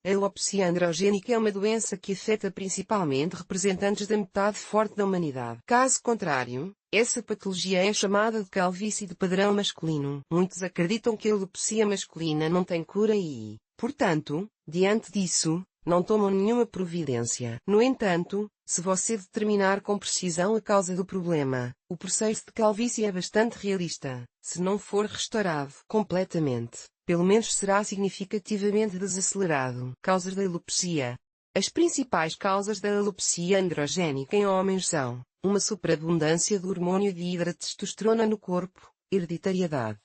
A alopecia androgénica é uma doença que afeta principalmente representantes da metade forte da humanidade. Caso contrário, essa patologia é chamada de calvície de padrão masculino. Muitos acreditam que a alopecia masculina não tem cura e, portanto, diante disso, não tomam nenhuma providência. No entanto, se você determinar com precisão a causa do problema, o processo de calvície é bastante realista. Se não for restaurado completamente, pelo menos será significativamente desacelerado. Causas da alopecia. As principais causas da alopecia androgénica em homens são uma superabundância do hormônio de hidrotestosterona no corpo, hereditariedade,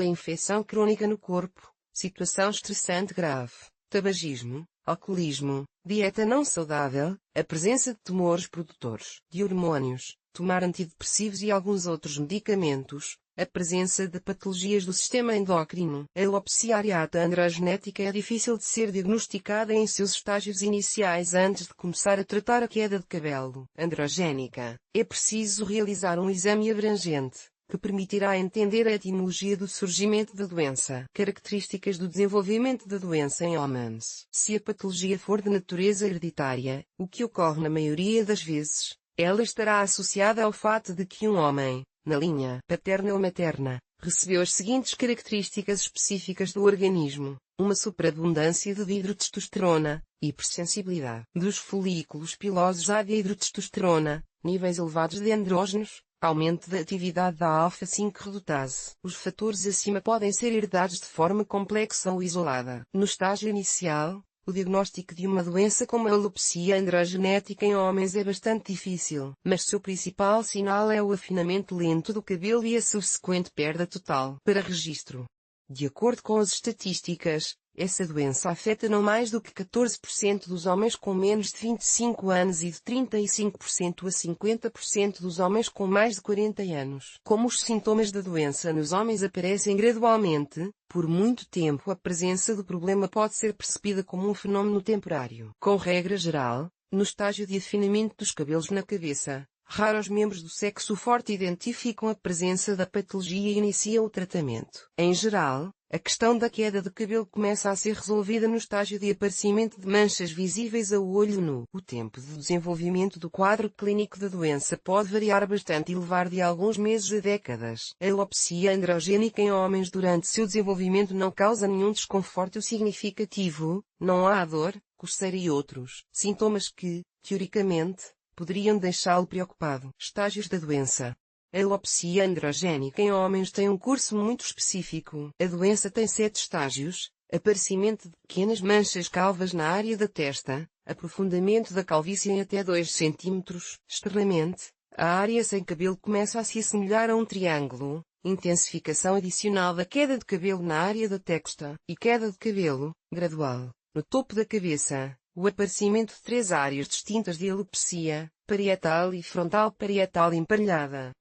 infecção crônica no corpo, situação estressante grave, tabagismo, alcoolismo, dieta não saudável, a presença de tumores produtores de hormônios, tomar antidepressivos e alguns outros medicamentos, a presença de patologias do sistema endócrino. A alopecia areata androgenética é difícil de ser diagnosticada em seus estágios iniciais antes de começar a tratar a queda de cabelo androgénica. É preciso realizar um exame abrangente, que permitirá entender a etimologia do surgimento da doença. Características do desenvolvimento da doença em homens. Se a patologia for de natureza hereditária, o que ocorre na maioria das vezes, ela estará associada ao fato de que um homem, na linha paterna ou materna, recebeu as seguintes características específicas do organismo: uma superabundância de hidrotestosterona, hipersensibilidade dos folículos pilosos à dihidrotestosterona, níveis elevados de andrógenos, aumento da atividade da alfa-5 redutase. Os fatores acima podem ser herdados de forma complexa ou isolada. No estágio inicial, o diagnóstico de uma doença como a alopecia androgenética em homens é bastante difícil, mas seu principal sinal é o afinamento lento do cabelo e a subsequente perda total. Para registro. De acordo com as estatísticas, essa doença afeta não mais do que 14% dos homens com menos de 25 anos e de 35% a 50% dos homens com mais de 40 anos. Como os sintomas da doença nos homens aparecem gradualmente, por muito tempo a presença do problema pode ser percebida como um fenómeno temporário. Com regra geral, no estágio de afinamento dos cabelos na cabeça, raros membros do sexo forte identificam a presença da patologia e iniciam o tratamento. Em geral, a questão da queda de cabelo começa a ser resolvida no estágio de aparecimento de manchas visíveis a olho nu. O tempo de desenvolvimento do quadro clínico da doença pode variar bastante e levar de alguns meses a décadas. A alopecia androgénica em homens durante seu desenvolvimento não causa nenhum desconforto significativo, não há dor, coceira e outros sintomas que, teoricamente, poderiam deixá-lo preocupado. Estágios da doença. A alopecia androgénica em homens tem um curso muito específico. A doença tem 7 estágios: aparecimento de pequenas manchas calvas na área da testa, aprofundamento da calvície em até 2 cm. Externamente, a área sem cabelo começa a se assemelhar a um triângulo, intensificação adicional da queda de cabelo na área da testa, e queda de cabelo, gradual, no topo da cabeça. O aparecimento de 3 áreas distintas de alopecia, parietal e frontal parietal emparelhada.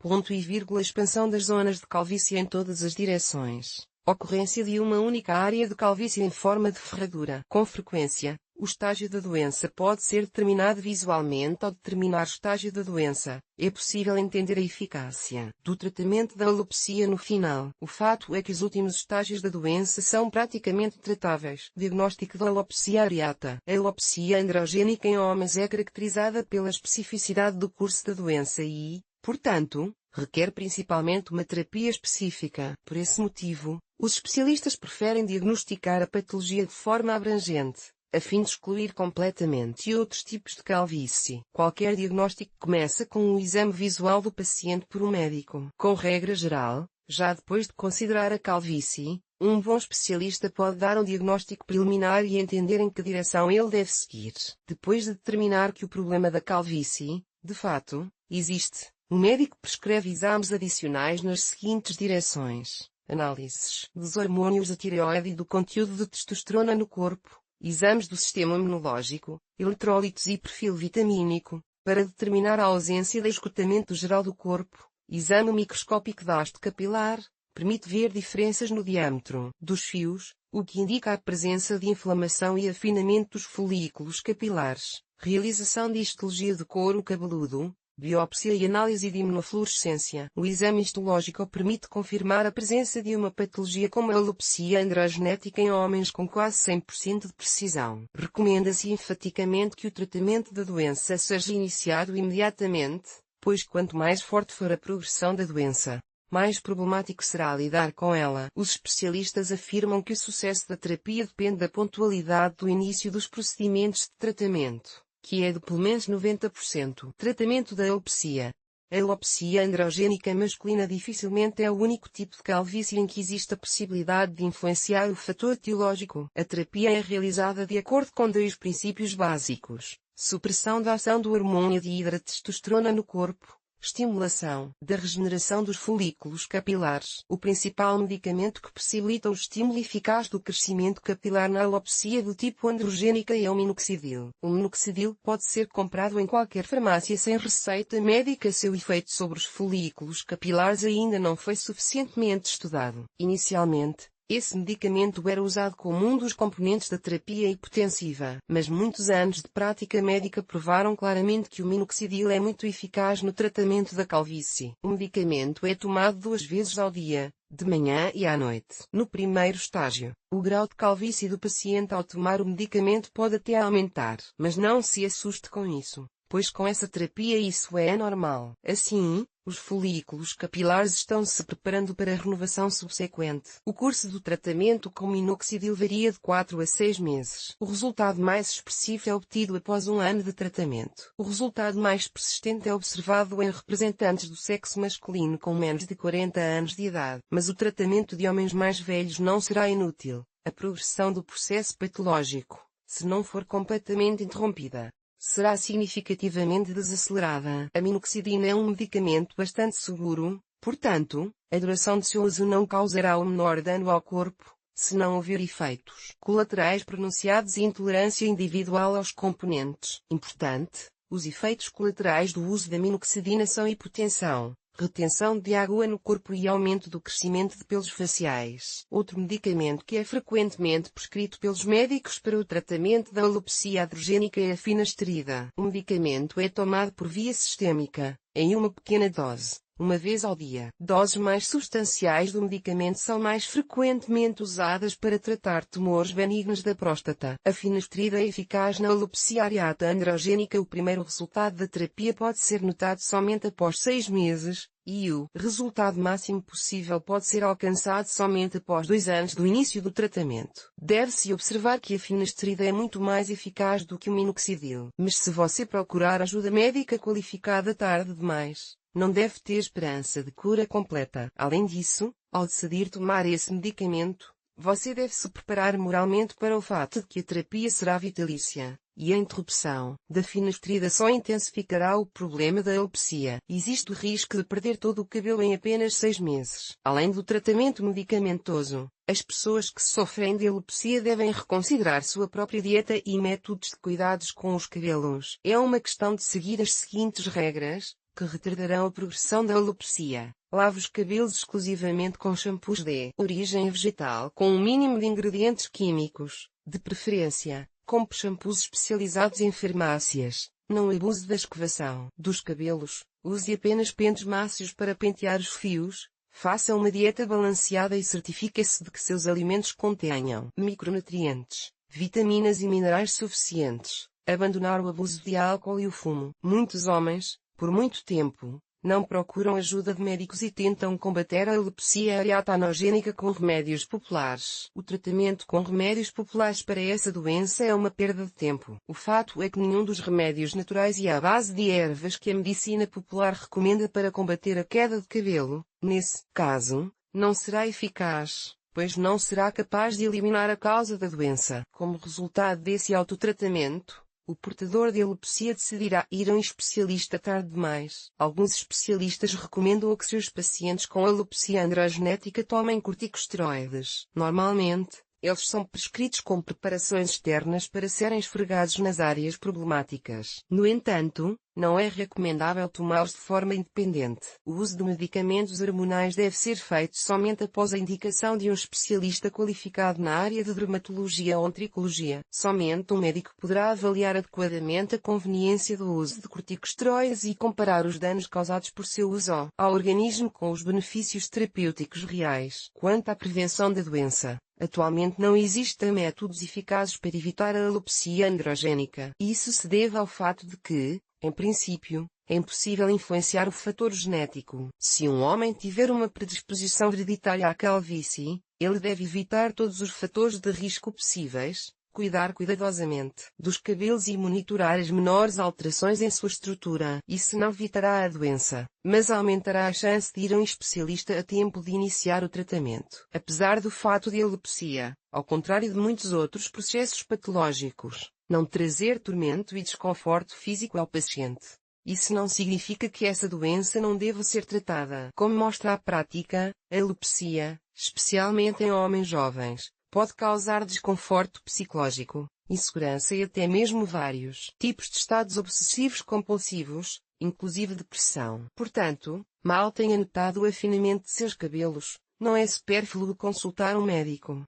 Expansão das zonas de calvície em todas as direções. Ocorrência de uma única área de calvície em forma de ferradura. Com frequência, o estágio da doença pode ser determinado visualmente. Ao determinar o estágio da doença, é possível entender a eficácia do tratamento da alopecia no final. O fato é que os últimos estágios da doença são praticamente tratáveis. Diagnóstico da alopecia areata. A alopecia androgénica em homens é caracterizada pela especificidade do curso da doença e, portanto, requer principalmente uma terapia específica. Por esse motivo, os especialistas preferem diagnosticar a patologia de forma abrangente, a fim de excluir completamente outros tipos de calvície. Qualquer diagnóstico começa com um exame visual do paciente por um médico. Com regra geral, já depois de considerar a calvície, um bom especialista pode dar um diagnóstico preliminar e entender em que direção ele deve seguir. Depois de determinar que o problema da calvície, de fato, existe, o médico prescreve exames adicionais nas seguintes direções: análises dos hormônios da tireoide e do conteúdo de testosterona no corpo, exames do sistema imunológico, eletrólitos e perfil vitamínico, para determinar a ausência de esgotamento geral do corpo. Exame microscópico da haste capilar, permite ver diferenças no diâmetro dos fios, o que indica a presença de inflamação e afinamento dos folículos capilares. Realização de histologia de couro cabeludo, biópsia e análise de imunofluorescência. O exame histológico permite confirmar a presença de uma patologia como a alopecia androgenética em homens com quase 100% de precisão. Recomenda-se enfaticamente que o tratamento da doença seja iniciado imediatamente, pois quanto mais forte for a progressão da doença, mais problemático será lidar com ela. Os especialistas afirmam que o sucesso da terapia depende da pontualidade do início dos procedimentos de tratamento, que é de pelo menos 90%. Tratamento da alopecia. A alopecia androgénica masculina dificilmente é o único tipo de calvície em que existe a possibilidade de influenciar o fator etiológico. A terapia é realizada de acordo com dois princípios básicos: supressão da ação do hormônio de hidrotestosterona no corpo, estimulação da regeneração dos folículos capilares. O principal medicamento que possibilita o estímulo eficaz do crescimento capilar na alopecia do tipo androgénica é o minoxidil. O minoxidil pode ser comprado em qualquer farmácia sem receita médica. Seu efeito sobre os folículos capilares ainda não foi suficientemente estudado. Inicialmente, esse medicamento era usado como um dos componentes da terapia hipotensiva, mas muitos anos de prática médica provaram claramente que o minoxidil é muito eficaz no tratamento da calvície. O medicamento é tomado 2 vezes ao dia, de manhã e à noite. No primeiro estágio, o grau de calvície do paciente ao tomar o medicamento pode até aumentar, mas não se assuste com isso, pois com essa terapia isso é normal. Assim, os folículos capilares estão se preparando para a renovação subsequente. O curso do tratamento com minoxidil varia de 4 a 6 meses. O resultado mais expressivo é obtido após 1 ano de tratamento. O resultado mais persistente é observado em representantes do sexo masculino com menos de 40 anos de idade. Mas o tratamento de homens mais velhos não será inútil. A progressão do processo patológico, se não for completamente interrompida, será significativamente desacelerada. A minoxidil é um medicamento bastante seguro, portanto, a duração de seu uso não causará o menor dano ao corpo, se não houver efeitos colaterais pronunciados e intolerância individual aos componentes. Importante, os efeitos colaterais do uso da minoxidil são hipotensão, retenção de água no corpo e aumento do crescimento de pelos faciais. Outro medicamento que é frequentemente prescrito pelos médicos para o tratamento da alopecia androgénica é a finasterida. O medicamento é tomado por via sistêmica, em uma pequena dose, 1 vez ao dia. Doses mais substanciais do medicamento são mais frequentemente usadas para tratar tumores benignos da próstata. A finasterida é eficaz na alopecia areata androgénica. O primeiro resultado da terapia pode ser notado somente após 6 meses, e o resultado máximo possível pode ser alcançado somente após 2 anos do início do tratamento. Deve-se observar que a finasterida é muito mais eficaz do que o minoxidil. Mas se você procurar ajuda médica qualificada tarde demais, não deve ter esperança de cura completa. Além disso, ao decidir tomar esse medicamento, você deve se preparar moralmente para o fato de que a terapia será vitalícia, e a interrupção da finasterida só intensificará o problema da alopecia. Existe o risco de perder todo o cabelo em apenas 6 meses. Além do tratamento medicamentoso, as pessoas que sofrem de alopecia devem reconsiderar sua própria dieta e métodos de cuidados com os cabelos. É uma questão de seguir as seguintes regras, que retardarão a progressão da alopecia. Lave os cabelos exclusivamente com shampoos de origem vegetal com um mínimo de ingredientes químicos, de preferência, compre shampoos especializados em farmácias. Não abuse da escovação dos cabelos, use apenas pentes mácios para pentear os fios. Faça uma dieta balanceada e certifique-se de que seus alimentos contenham micronutrientes, vitaminas e minerais suficientes. Abandonar o abuso de álcool e o fumo. Muitos homens, por muito tempo, não procuram ajuda de médicos e tentam combater a alopecia areata androgénica com remédios populares. O tratamento com remédios populares para essa doença é uma perda de tempo. O fato é que nenhum dos remédios naturais e à base de ervas que a medicina popular recomenda para combater a queda de cabelo, nesse caso, não será eficaz, pois não será capaz de eliminar a causa da doença. Como resultado desse autotratamento, o portador de alopecia decidirá ir a um especialista tarde demais. Alguns especialistas recomendam que seus pacientes com alopecia androgenética tomem corticosteroides. Normalmente, Eles são prescritos com preparações externas para serem esfregados nas áreas problemáticas. No entanto, não é recomendável tomá-los de forma independente. O uso de medicamentos hormonais deve ser feito somente após a indicação de um especialista qualificado na área de dermatologia ou tricologia. Somente um médico poderá avaliar adequadamente a conveniência do uso de corticosteroides e comparar os danos causados por seu uso ao organismo com os benefícios terapêuticos reais. Quanto à prevenção da doença, atualmente não existem métodos eficazes para evitar a alopecia androgénica. Isso se deve ao fato de que, em princípio, é impossível influenciar o fator genético. Se um homem tiver uma predisposição hereditária à calvície, ele deve evitar todos os fatores de risco possíveis, cuidar cuidadosamente dos cabelos e monitorar as menores alterações em sua estrutura. Isso não evitará a doença, mas aumentará a chance de ir a um especialista a tempo de iniciar o tratamento. Apesar do fato de a alopecia, ao contrário de muitos outros processos patológicos, não trazer tormento e desconforto físico ao paciente, isso não significa que essa doença não deva ser tratada. Como mostra a prática, a alopecia, especialmente em homens jovens, pode causar desconforto psicológico, insegurança e até mesmo vários tipos de estados obsessivos compulsivos, inclusive depressão. Portanto, mal tenha notado o afinamento de seus cabelos, não é supérfluo consultar um médico.